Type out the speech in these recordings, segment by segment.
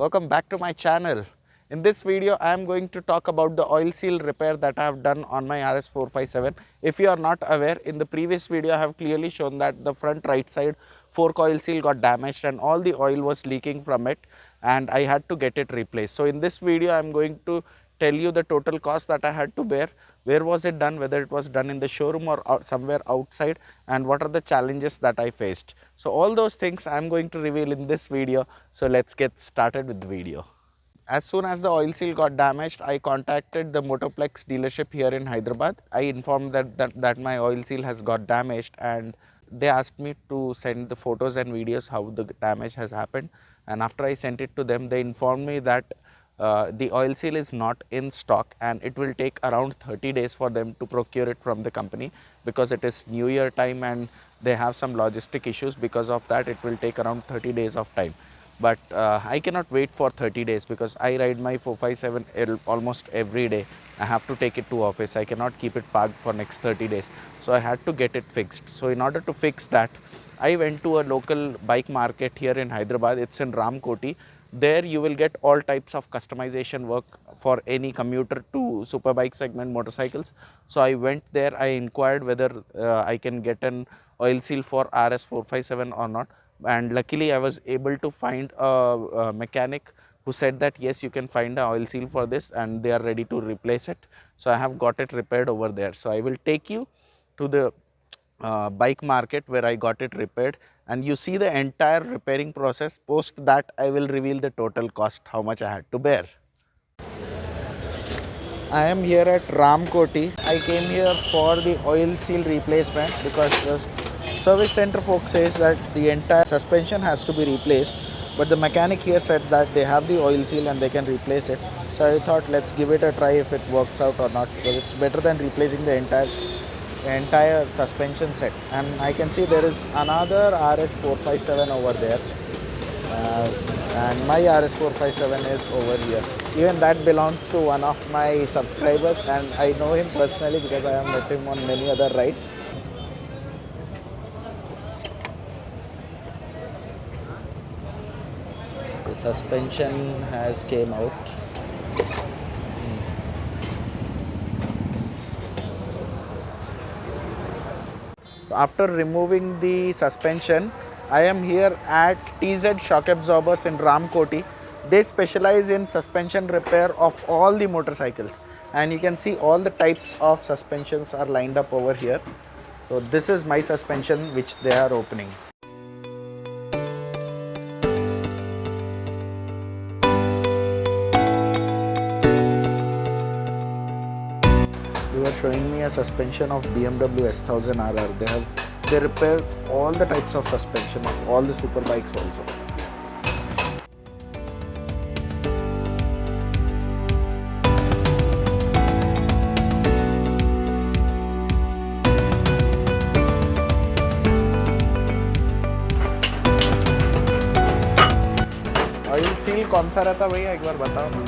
welcome back to my channel. In this video I am going to talk about the oil seal repair that I have done on my RS457. If you are not aware, in the previous video I have clearly shown that the front right side fork oil seal got damaged and all the oil was leaking from it and I had to get it replaced. So in this video I am going to tell you the total cost that I had to bear, where was it done, whether it was done in the showroom or somewhere outside, and what are the challenges that I faced. So all those things I am going to reveal in this video. So let's get started with the video. As soon as the oil seal got damaged, I contacted the Motoplex dealership here in Hyderabad. I informed that my oil seal has got damaged and they asked me to send the photos and videos how the damage has happened. And after I sent it to them, they informed me that the oil seal is not in stock and it will take around 30 days for them to procure it from the company, because it is New Year time and they have some logistic issues. Because of that, it will take around 30 days of time. But I cannot wait for 30 days because I ride my 457 almost every day. I have to take it to office. I cannot keep it parked for next 30 days. So I had to get it fixed. So in order to fix that, I went to a local bike market here in Hyderabad. It's in Ramkoti. There you will get all types of customization work for any commuter to superbike segment motorcycles. So I went there. I inquired whether I can get an oil seal for RS457 or not, and luckily I was able to find a mechanic who said that yes, you can find an oil seal for this and they are ready to replace it. So I have got it repaired over there. So I will take you to the bike market where I got it repaired, and you see the entire repairing process. Post that I will reveal the total cost, how much I had to bear. I am here at Ramkoti. I came here for the oil seal replacement because the service center folks says that the entire suspension has to be replaced, but the mechanic here said that they have the oil seal and they can replace it. So I thought let's give it a try if it works out or not, because it's better than replacing the entire suspension set. And I can see there is another RS457 over there, and my RS457 is over here. Even that belongs to one of my subscribers and I know him personally because I have met him on many other rides. The suspension has came out. After removing the suspension, I am here at Tissot shock absorbers in Ramkoti. They specialize in suspension repair of all the motorcycles, and you can see all the types of suspensions are lined up over here. So this is my suspension which they are opening. They were showing me a suspension of BMW S1000RR. They repair all the types of suspension of all the super bikes also. Oil seal कौन सा रहता भैया, एक बार बताओ ना.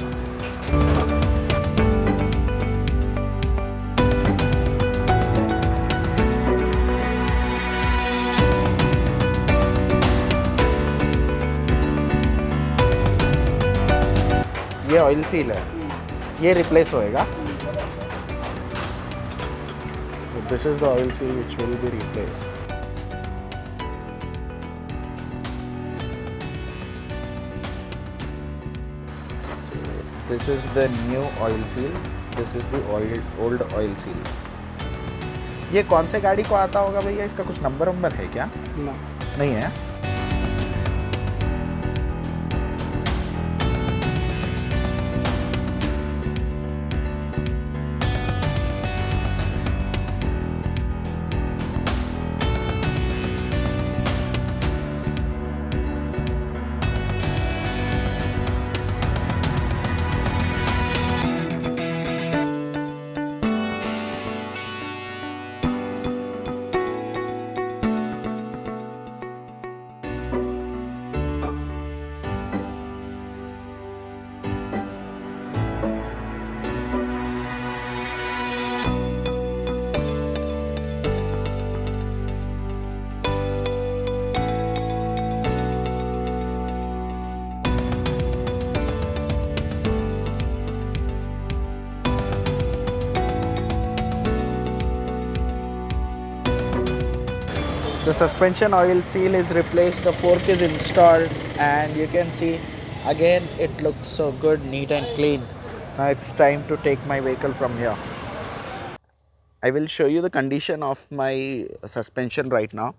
ये oil seal है, ये रिप्लेस होएगा. This is the oil seal which will be replaced. This is the new oil seal. This is the old oil seal. ये कौन से गाड़ी को आता होगा भैया, इसका कुछ नंबर है क्या? नहीं है. The suspension oil seal is replaced, the fork is installed, and you can see again it looks so good, neat and clean. Now it's time to take my vehicle from here. I will show you the condition of my suspension right now,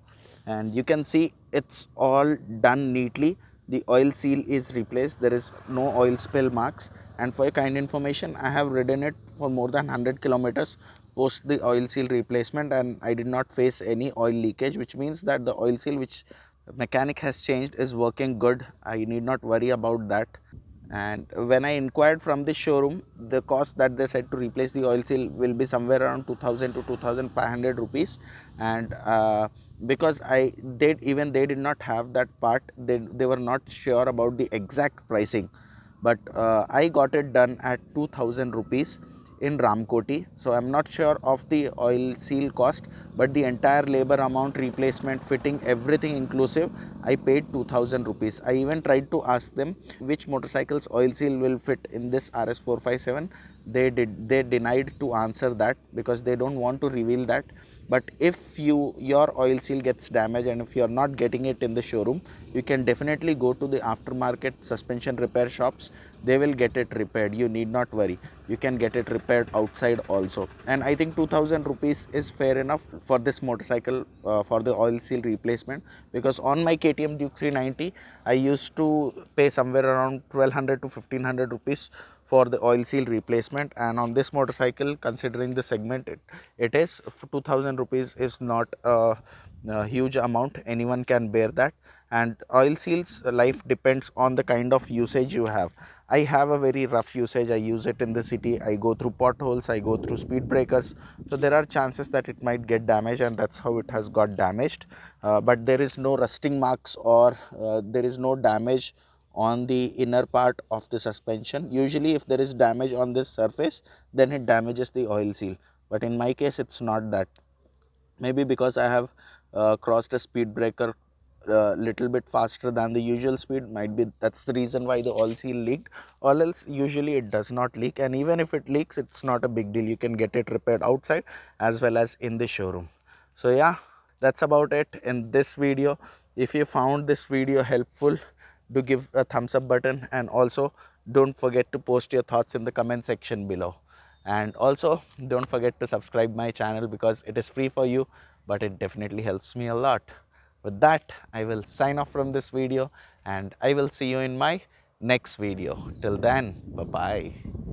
and you can see it's all done neatly. The oil seal is replaced, there is no oil spill marks, and for your kind information, I have ridden it for more than 100 kilometers post the oil seal replacement, and I did not face any oil leakage, which means that the oil seal which mechanic has changed is working good. I need not worry about that. And when I inquired from the showroom, the cost that they said to replace the oil seal will be somewhere around 2000 to 2500 rupees. And because they did not have that part, they were not sure about the exact pricing, but I got it done at 2000 rupees in Ramkoti. So I'm not sure of the oil seal cost, but the entire labor amount, replacement, fitting, everything inclusive, I paid 2000 rupees. I even tried to ask them which motorcycles oil seal will fit in this RS457. They denied to answer that because they don't want to reveal that. But if your oil seal gets damaged and if you are not getting it in the showroom, you can definitely go to the aftermarket suspension repair shops. They will get it repaired. You need not worry, you can get it repaired outside also. And I think 2000 rupees is fair enough for this motorcycle, for the oil seal replacement, because on my KTM Duke 390 I used to pay somewhere around 1200 to 1500 rupees for the oil seal replacement. And on this motorcycle, considering the segment it is 2000 rupees is not a huge amount. Anyone can bear that. And oil seals life depends on the kind of usage you have. I have a very rough usage. I use it in the city, I go through potholes, I go through speed breakers, so there are chances that it might get damaged, and that's how it has got damaged. But there is no rusting marks or there is no damage on the inner part of the suspension. Usually if there is damage on this surface, then it damages the oil seal, but in my case it's not that. Maybe because I have crossed a speed breaker little bit faster than the usual speed, might be that's the reason why the oil seal leaked, or else usually it does not leak. And even if it leaks, it's not a big deal, you can get it repaired outside as well as in the showroom. So yeah, that's about it in this video. If you found this video helpful, do give a thumbs up button, and also don't forget to post your thoughts in the comment section below. And also don't forget to subscribe my channel because it is free for you, but it definitely helps me a lot. With that, I will sign off from this video, and I will see you in my next video. Till then, bye bye.